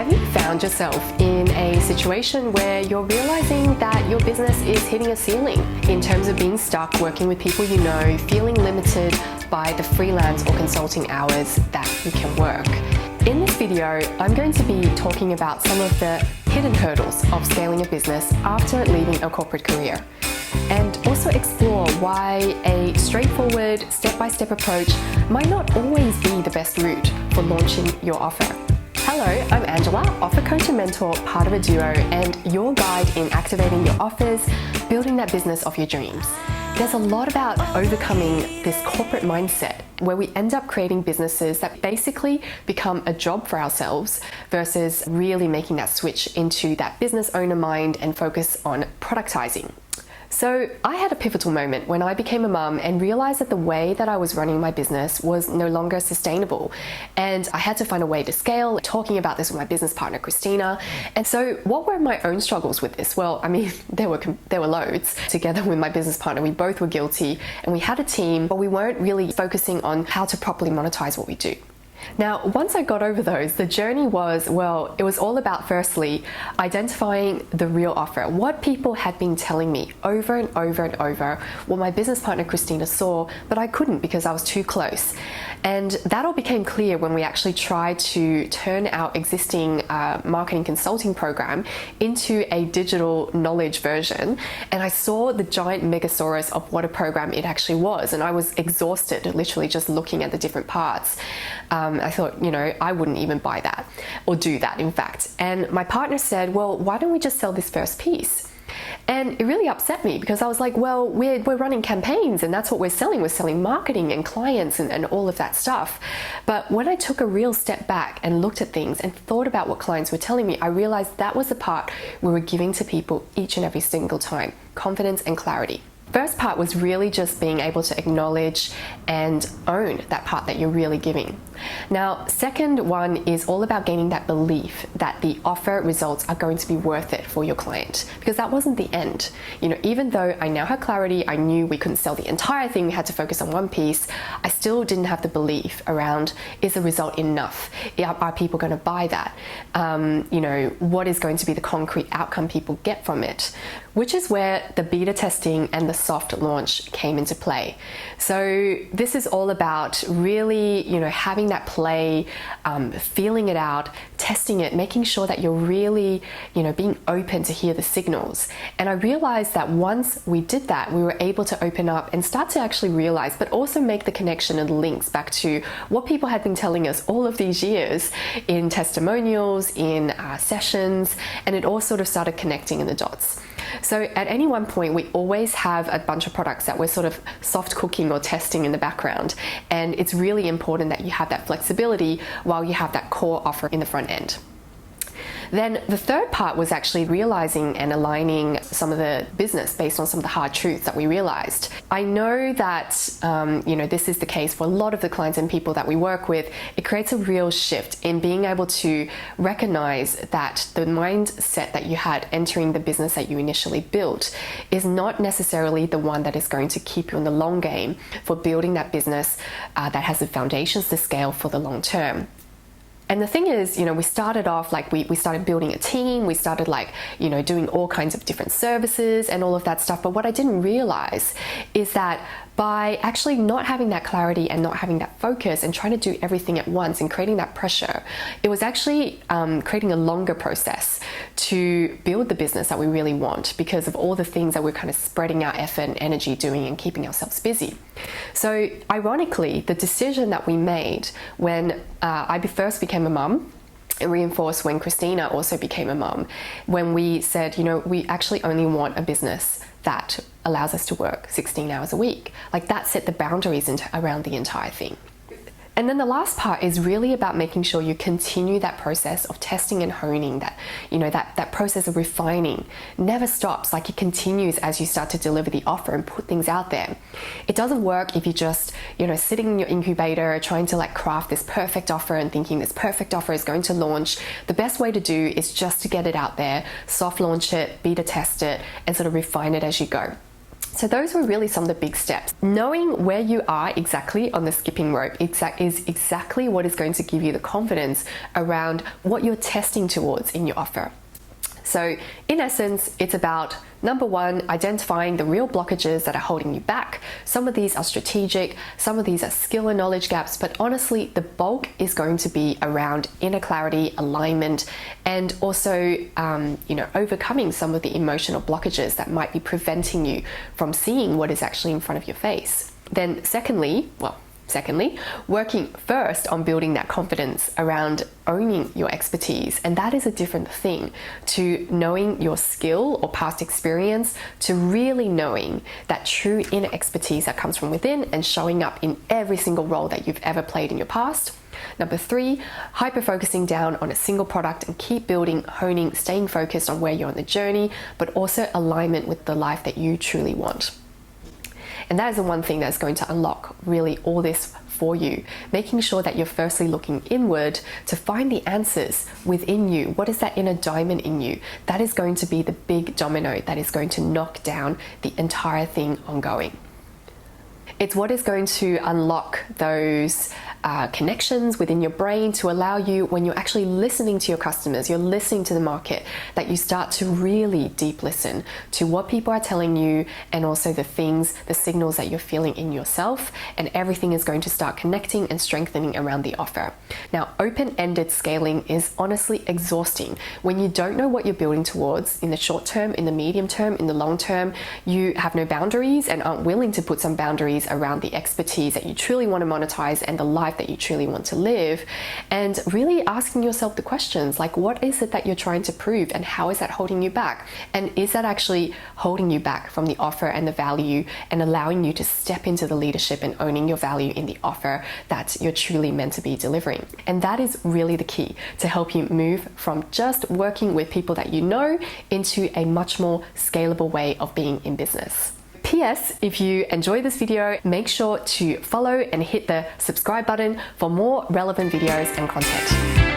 Have you found yourself in a situation where you're realizing that your business is hitting a ceiling in terms of being stuck working with people you know, feeling limited by the freelance or consulting hours that you can work? In this video, I'm going to be talking about some of the hidden hurdles of scaling a business after leaving a corporate career, and also explore why a straightforward, step-by-step approach might not always be the best route for launching your offer. Hello, I'm Angela, offer coach and mentor, part of a duo, and your guide in activating your offers, building that business of your dreams. There's a lot about overcoming this corporate mindset where we end up creating businesses that basically become a job for ourselves versus really making that switch into that business owner mind and focus on productizing. So I had a pivotal moment when I became a mum and realized that the way that I was running my business was no longer sustainable. And I had to find a way to scale, talking about this with my business partner, Cristina. And so what were my own struggles with this? Well, I mean, there were loads. Together with my business partner, we both were guilty and we had a team, but we weren't really focusing on how to properly monetize what we do. Now, once I got over those, the journey was, well, it was all about firstly identifying the real offer, what people had been telling me over and over and over, what my business partner Cristina saw, but I couldn't because I was too close. And that all became clear when we actually tried to turn our existing marketing consulting program into a digital knowledge version. And I saw the giant megasaurus of what a program it actually was. And I was exhausted, literally just looking at the different parts. I thought, you know, I wouldn't even buy that or do that, in fact. And my partner said, well, why don't we just sell this first piece? And it really upset me because I was like, well, we're running campaigns and that's what we're selling. We're selling marketing and clients and all of that stuff. But when I took a real step back and looked at things and thought about what clients were telling me, I realized that was the part we were giving to people each and every single time: confidence and clarity. First part was really just being able to acknowledge and own that part that you're really giving. Now, second one is all about gaining that belief that the offer results are going to be worth it for your client, because that wasn't the end. You know, even though I now had clarity, I knew we couldn't sell the entire thing, we had to focus on one piece, I still didn't have the belief around, is the result enough? Are people going to buy that? You know, what is going to be the concrete outcome people get from it? Which is where the beta testing and the soft launch came into play. So this is all about really, you know, having that play, feeling it out, testing it, making sure that you're really, you know, being open to hear the signals. And I realized that once we did that, we were able to open up and start to actually realize, but also make the connection and links back to what people had been telling us all of these years in testimonials, in sessions, and it all sort of started connecting in the dots. So at any one point, we always have a bunch of products that we're sort of soft cooking or testing in the background. And it's really important that you have that flexibility while you have that core offer in the front end. Then the third part was actually realizing and aligning some of the business based on some of the hard truths that we realized. I know that, you know, this is the case for a lot of the clients and people that we work with. It creates a real shift in being able to recognize that the mindset that you had entering the business that you initially built is not necessarily the one that is going to keep you in the long game for building that business that has the foundations to scale for the long term. And the thing is, you know, we started off like we started building a team, we started like, you know, doing all kinds of different services and all of that stuff. But what I didn't realize is that by actually not having that clarity and not having that focus and trying to do everything at once and creating that pressure, it was actually creating a longer process to build the business that we really want because of all the things that we're kind of spreading our effort and energy doing and keeping ourselves busy. So ironically, the decision that we made when I first became a mum, it reinforced when Cristina also became a mum, when we said, you know, we actually only want a business that allows us to work 16 hours a week. Like that set the boundaries around the entire thing. And then the last part is really about making sure you continue that process of testing and honing, that, you know, that process of refining never stops. Like it continues as you start to deliver the offer and put things out there. It doesn't work if you just, you know, sitting in your incubator trying to like craft this perfect offer and thinking this perfect offer is going to launch. The best way to do is just to get it out there, soft launch it, beta test it, and sort of refine it as you go. So those were really some of the big steps. Knowing where you are exactly on the skipping rope is exactly what is going to give you the confidence around what you're testing towards in your offer. So in essence, it's about number one, identifying the real blockages that are holding you back. Some of these are strategic, some of these are skill and knowledge gaps, but honestly, the bulk is going to be around inner clarity, alignment, and also, overcoming some of the emotional blockages that might be preventing you from seeing what is actually in front of your face. Then secondly, working first on building that confidence around owning your expertise. And that is a different thing to knowing your skill or past experience, to really knowing that true inner expertise that comes from within and showing up in every single role that you've ever played in your past. Number three, hyper-focusing down on a single product and keep building, honing, staying focused on where you're on the journey, but also alignment with the life that you truly want. And that is the one thing that's going to unlock really all this for you, making sure that you're firstly looking inward to find the answers within you. What is that inner diamond in you? That is going to be the big domino that is going to knock down the entire thing ongoing. It's what is going to unlock those connections within your brain to allow you, when you're actually listening to your customers, you're listening to the market, that you start to really deep listen to what people are telling you, and also the signals that you're feeling in yourself, and everything is going to start connecting and strengthening around the offer. Now, open-ended scaling is honestly exhausting. When you don't know what you're building towards in the short term, in the medium term, in the long term, you have no boundaries and aren't willing to put some boundaries around the expertise that you truly want to monetize and the life that you truly want to live, and really asking yourself the questions like, what is it that you're trying to prove, and how is that holding you back? And is that actually holding you back from the offer and the value, and allowing you to step into the leadership and owning your value in the offer that you're truly meant to be delivering? And that is really the key to help you move from just working with people that you know into a much more scalable way of being in business. P.S. If you enjoy this video, make sure to follow and hit the subscribe button for more relevant videos and content.